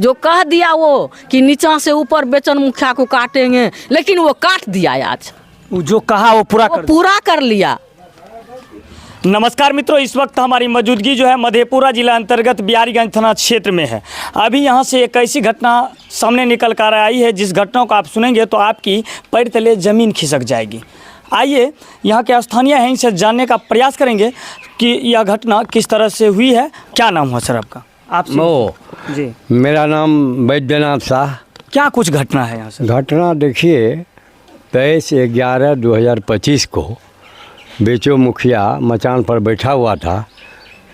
जो कह दिया वो कि नीचा से ऊपर बेचन मुखिया को काटेंगे, लेकिन वो काट दिया आज। जो कहा वो पूरा कर लिया। नमस्कार मित्रों, इस वक्त हमारी मौजूदगी जो है मधेपुरा जिला अंतर्गत बिहारीगंज थाना क्षेत्र में है। अभी यहाँ से एक ऐसी घटना सामने निकल कर आई है जिस घटना को आप सुनेंगे तो आपकी पैर तले ज़मीन खिसक जाएगी। आइए यहाँ के स्थानीय हैं, इनसे जानने का प्रयास करेंगे कि यह घटना किस तरह से हुई है। क्या नाम हुआ सर आपका? आप जी, मेरा नाम वैद्यनाथ शाह। क्या कुछ घटना है यहाँ से? घटना देखिए, 23/11/2025 को बेचो मुखिया मचान पर बैठा हुआ था।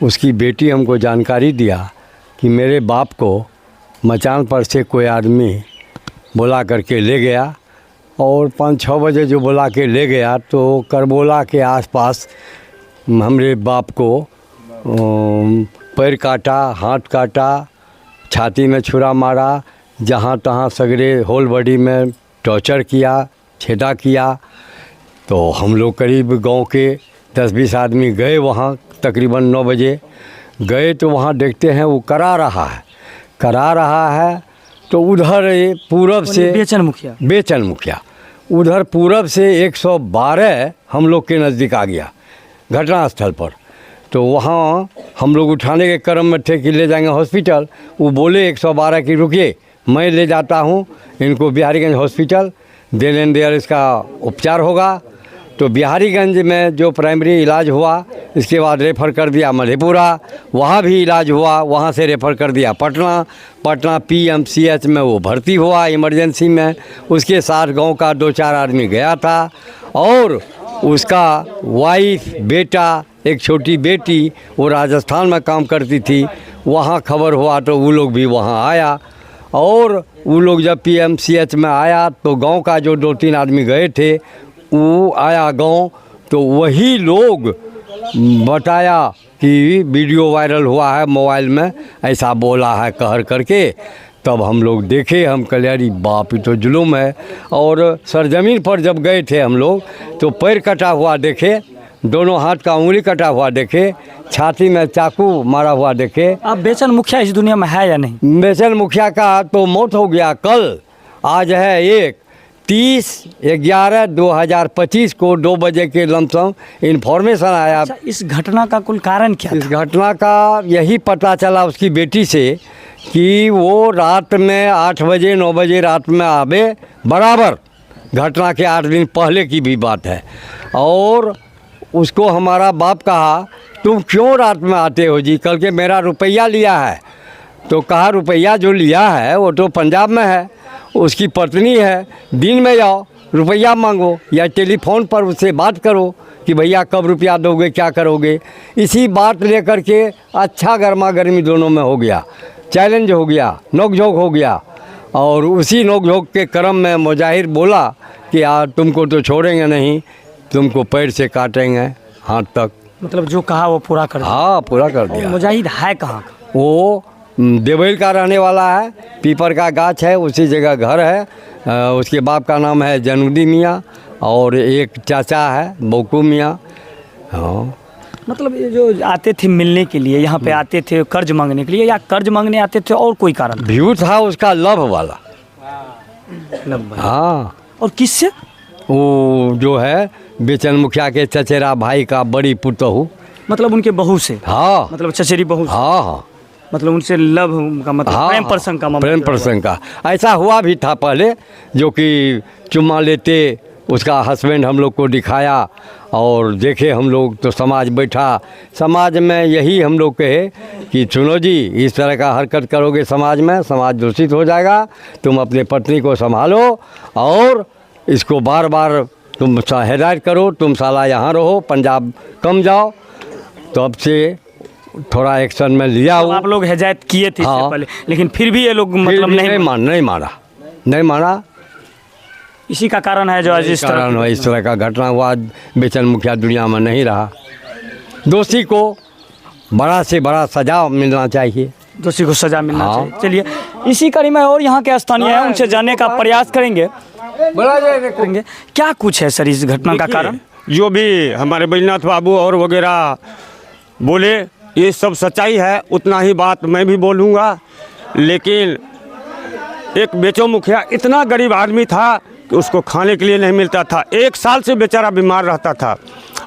उसकी बेटी हमको जानकारी दिया कि मेरे बाप को मचान पर से कोई आदमी बुला करके ले गया, और 5-6 बजे जो बुला के ले गया तो करबोला के आसपास हमारे बाप को पैर काटा, हाथ काटा, छाती में छुरा मारा, जहाँ तहाँ सगरे होल बॉडी में टॉर्चर किया, छेदा किया। तो हम लोग करीब गांव के 10-20 आदमी गए वहाँ। तकरीबन 9 बजे गए तो वहाँ देखते हैं वो करा रहा है। तो उधर पूरब से बेचन मुखिया उधर पूरब से 112 हम लोग के नज़दीक आ गया घटनास्थल पर। तो वहाँ हम लोग उठाने के क्रम में थे कि ले जाएंगे हॉस्पिटल। वो बोले 112 की रुकिए, मैं ले जाता हूँ इनको Biharigunj hospital, then and there इसका उपचार होगा। तो बिहारीगंज में जो प्राइमरी इलाज हुआ, इसके बाद रेफ़र कर दिया मधेपुरा, वहाँ भी इलाज हुआ, वहाँ से रेफ़र कर दिया पटना PMCH में वो भर्ती हुआ इमरजेंसी में। उसके साथ गांव का 2-4 आदमी गया था, और उसका वाइफ, बेटा, एक छोटी बेटी वो राजस्थान में काम करती थी। वहाँ खबर हुआ तो वो लोग भी वहाँ आया, और वो लोग जब PMCH में आया तो गांव का जो 2-3 आदमी गए थे वो आया गांव। तो वही लोग बताया कि वीडियो वायरल हुआ है मोबाइल में, ऐसा बोला है कहर करके। तब हम लोग देखे, हम कह अरे बाप, ये तो जुल्म है। और सरजमीन पर जब गए थे हम लोग तो पैर कटा हुआ देखे, दोनों हाथ का उंगली कटा हुआ देखे, छाती में चाकू मारा हुआ देखे। अब बेचन मुखिया इस दुनिया में है या नहीं? बेचन मुखिया का तो मौत हो गया कल। आज है 30/11/2025 को 2 बजे के लमसम इन्फॉर्मेशन आया। अच्छा, इस घटना का कुल कारण क्या था? इस घटना का यही पता चला उसकी बेटी से कि वो रात में 8 बजे 9 बजे रात में आवे बराबर। घटना के 8 दिन पहले की भी बात है। और उसको हमारा बाप कहा, तुम क्यों रात में आते हो जी? कल के मेरा रुपया लिया है। तो कहा रुपया जो लिया है वो तो पंजाब में है, उसकी पत्नी है, दिन में जाओ रुपया मांगो या टेलीफोन पर उससे बात करो कि भैया कब रुपया दोगे, क्या करोगे। इसी बात लेकर के अच्छा गर्मा गर्मी दोनों में हो गया, चैलेंज हो गया, नोक-झोंक हो गया। और उसी नोक-झोंक के क्रम में मुजाहिर बोला कि यार तुमको तो छोड़ेंगे नहीं, तुमको पैर से काटेंगे हाथ तक। मतलब जो कहा वो पूरा कर दिया? हाँ, पूरा कर दिया। मुजाहिद है कहाँ? वो देवैल का रहने वाला है, पीपर का गाछ है, उसी जगह घर है। उसके बाप का नाम है जनुद्दीन मियाँ, और एक चाचा है बौकू मियाँ। हाँ, मतलब ये जो आते थे मिलने के लिए, यहाँ पे आते थे कर्ज मांगने के लिए, या कर्ज मांगने आते थे और कोई कारण? व्यू था उसका लव वाला। हाँ। और किससे? वो जो है बेचन मुखिया के चचेरा भाई का बड़ी पुतहू। मतलब उनके बहू से? हाँ, मतलब चचेरी बहू से? हाँ हाँ। मतलब उनसे लव का मतलब? हाँ, प्रेम प्रसंग का? प्रेम प्रसंग का ऐसा हुआ भी था पहले, जो कि चुम्मा लेते उसका हस्बैंड हम लोग को दिखाया, और देखे हम लोग तो समाज बैठा। समाज में यही हम लोग कहे कि सुनो जी, इस तरह का हरकत करोगे समाज में, समाज दूषित हो जाएगा। तुम अपने पत्नी को संभालो और इसको बार बार तुम हिदायत करो, तुम साला यहाँ रहो, पंजाब कम जाओ। तब से थोड़ा एक्शन में लिया हुआ। आप लोग हिदायत किए थे हाँ, इससे पहले, लेकिन फिर भी ये लोग मतलब नहीं माना। इसी का कारण है जो आज इस तरह का घटना हुआ। बेचन मुखिया दुनिया में नहीं रहा। दोषी को बड़ा से बड़ा सजा मिलना चाहिए। दोषी को सजा मिलना चाहिए। चलिए, इसी कड़ी में और यहाँ के स्थानीय हैं, उनसे जानने का प्रयास करेंगे। क्या कुछ है सर इस घटना का कारण? जो भी हमारे बैजनाथ बाबू और वगैरह बोले ये सब सच्चाई है, उतना ही बात मैं भी बोलूँगा। लेकिन एक बेचो मुखिया इतना गरीब आदमी था कि उसको खाने के लिए नहीं मिलता था। 1 साल से बेचारा बीमार रहता था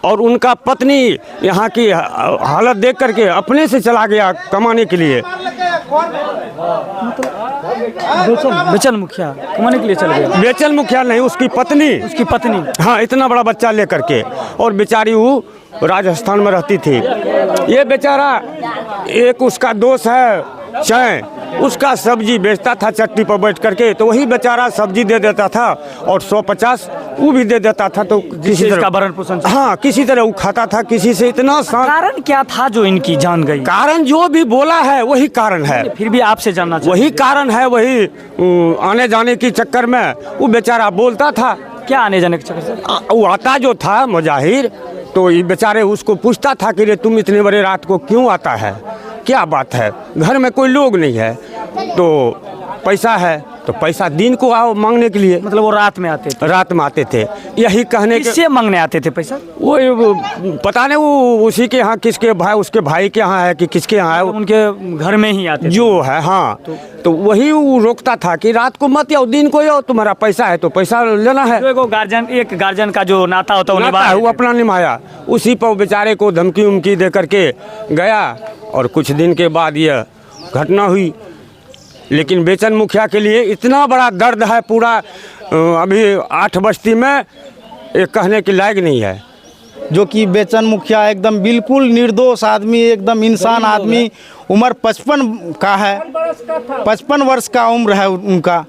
और उनका पत्नी यहाँ की हालत देख करके अपने से चला गया कमाने के लिए। बेचन मुखिया कमाने के लिए चल गया। बेचन मुखिया नहीं, उसकी पत्नी। हाँ, इतना बड़ा बच्चा लेकर के, और बेचारी वो राजस्थान में रहती थी। ये बेचारा, एक उसका दोस्त है चाय, उसका सब्जी बेचता था चट्टी पर बैठ करके, तो वही बेचारा सब्जी दे देता था और 150 वो भी दे देता था। तो किसी तरह भरण पोषण, हाँ, किसी तरह वो खाता था। किसी से इतना कारण क्या था जो इनकी जान गई? कारण जो भी बोला है वही कारण है। फिर भी आपसे जानना चाहिए। वही कारण है, वही आने जाने के चक्कर में वो बेचारा बोलता था। क्या आने जाने के चक्कर से? वो आता जो था मुजाहिर, तो ये बेचारे उसको पूछता था कि रे तुम इतने बड़े रात को क्यों आता है, क्या बात है, घर में कोई लोग नहीं है, तो पैसा है तो पैसा दिन को आओ मांगने के लिए। मतलब वो रात में आते थे? रात में आते थे, यही कहने के। किससे मांगने आते थे पैसा? वो पता नहीं, वो उसी के यहाँ, किसके भाई, उसके भाई के यहाँ है कि किसके यहाँ है, उनके घर में ही आते जो है। हाँ, तो वही वो रोकता था कि रात को मत आओ, दिन को आओ, तुम्हारा पैसा है तो पैसा लेना है। तो एक गार्जियन का जो नाता होता है वो अपना निभाया, उसी पर बेचारे को धमकी उमकी दे करके गया। और कुछ दिन के बाद यह घटना हुई। लेकिन बेचन मुखिया के लिए इतना बड़ा दर्द है, पूरा अभी 8 बस्ती में एक कहने के लायक नहीं है। जो कि बेचन मुखिया एकदम बिल्कुल निर्दोष आदमी, एकदम इंसान आदमी, उम्र 55 का है, 55 वर्ष का उम्र है उनका।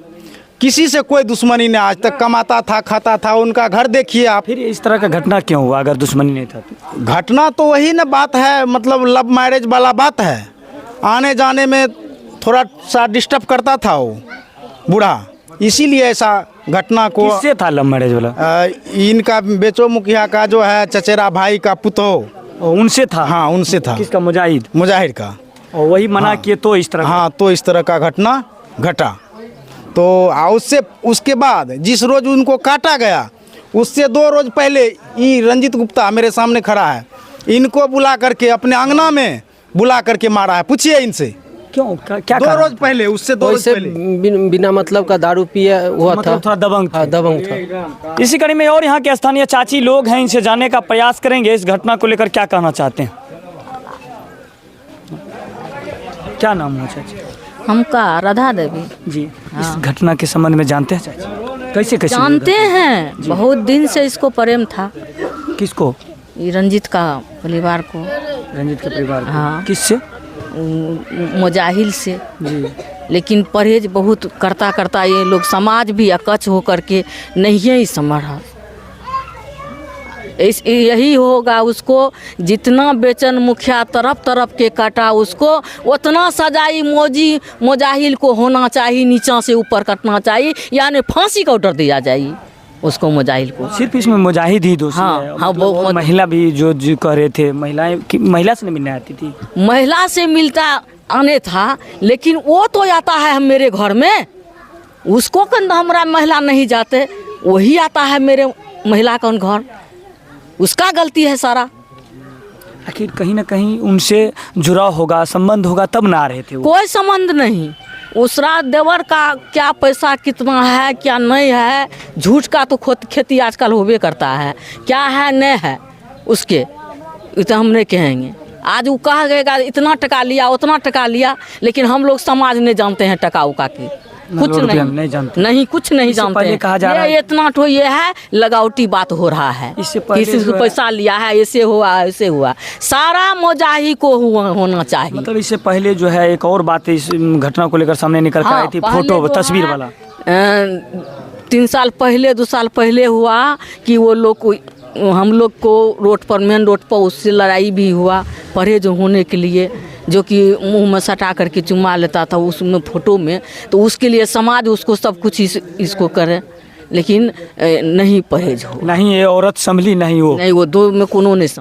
किसी से कोई दुश्मनी नहीं, आज तक कमाता था, खाता था। उनका घर देखिए आप। फिर इस तरह का घटना क्यों हुआ अगर दुश्मनी नहीं था तो? घटना तो वही ना बात है, मतलब लव मैरिज वाला बात है। आने जाने में थोड़ा सा डिस्टर्ब करता था वो बूढ़ा, इसीलिए ऐसा घटना को। किससे था लव मैरिज वाला? इनका बेचो मुखिया का जो है चचेरा भाई का पुतोह, उनसे था? हाँ, उनसे था। किसका? मुजाहिर का। और वही मना किए तो इस तरह? हाँ, तो इस तरह का घटना घटा। तो उससे उसके बाद जिस रोज उनको काटा गया, उससे 2 रोज पहले ये रंजित गुप्ता मेरे सामने खड़ा है, इनको बुला करके अपने अंगना में बुला करके मारा है। पूछिए इनसे क्यों, क्या 2 रोज पहले, उससे 2 रोज पहले बिना मतलब का दारू पिया हुआ मतलब था, थोड़ा दबंग था। हाँ, दबंग था। इसी कड़ी में और यहाँ के स्थानीय चाची लोग हैं, इनसे जानने का प्रयास करेंगे इस घटना को लेकर क्या कहना चाहते हैं। क्या नाम है चाची? हमका राधा देवी जी। इस घटना के संबंध में जानते हैं चाची? कैसे जानते हैं, बहुत दिन से इसको प्रेम था। किसको? ये रंजित का परिवार को। रंजित के परिवार को? हाँ। किससे? मुजाहिल से जी। लेकिन परहेज बहुत करता करता ये लोग समाज भी अकच्छ होकर के नहीं ही संभला। यही होगा, उसको जितना बेचन मुखिया तरफ तरफ के काटा, उसको उतना सजाई मुजाहिल को होना चाहिए, नीचा से ऊपर कटना चाहिए, यानी फांसी का ऑर्डर दिया जाए उसको, मुजाहिल को। सिर्फ इसमें मुजाहिद ही दोषी है? हाँ, वो महिला भी जो कह रहे थे, महिला से नहीं मिलने आती थी? महिला से मिलता आने था, लेकिन वो तो आता है मेरे घर में, उसको कंधा हमारा महिला नहीं जाते, वही आता है मेरे महिला का घर, उसका गलती है सारा। आखिर कहीं ना कहीं उनसे जुड़ा होगा, संबंध होगा, तब ना आ रहे थे वो। कोई संबंध नहीं। उसरा देवर का क्या पैसा कितना है क्या नहीं है, झूठ का तो खेती आजकल होबे करता है, क्या है नहीं है उसके, तो हम नहीं कहेंगे। आज वो कहा गएगा इतना टका लिया, उतना टका लिया, लेकिन हम लोग समाज नहीं जानते हैं टका उका के, कुछ नहीं जानते। नहीं, कुछ नहीं जानते। पहले कहा जा रहा है इतना तो ये है लगावटी बात हो रहा है, किसी से पैसा लिया है, ऐसे हुआ ऐसे हुआ, सारा मुजाहिल को होना चाहिए। मतलब इससे पहले जो है एक और बात इस घटना को लेकर सामने निकल कर आई थी, फोटो तस्वीर वाला। 3 साल पहले 2 साल पहले हुआ कि वो लोग हम लोग को रोड पर, मेन रोड पर उससे लड़ाई भी हुआ परहेज होने के लिए, जो कि मुंह में सटा करके चुम्मा लेता था उसमें फोटो में, तो उसके लिए समाज उसको सब कुछ इसको करे, लेकिन नहीं परहेज हो। नहीं ये औरत संभली नहीं, वो 2 में कोनो नहीं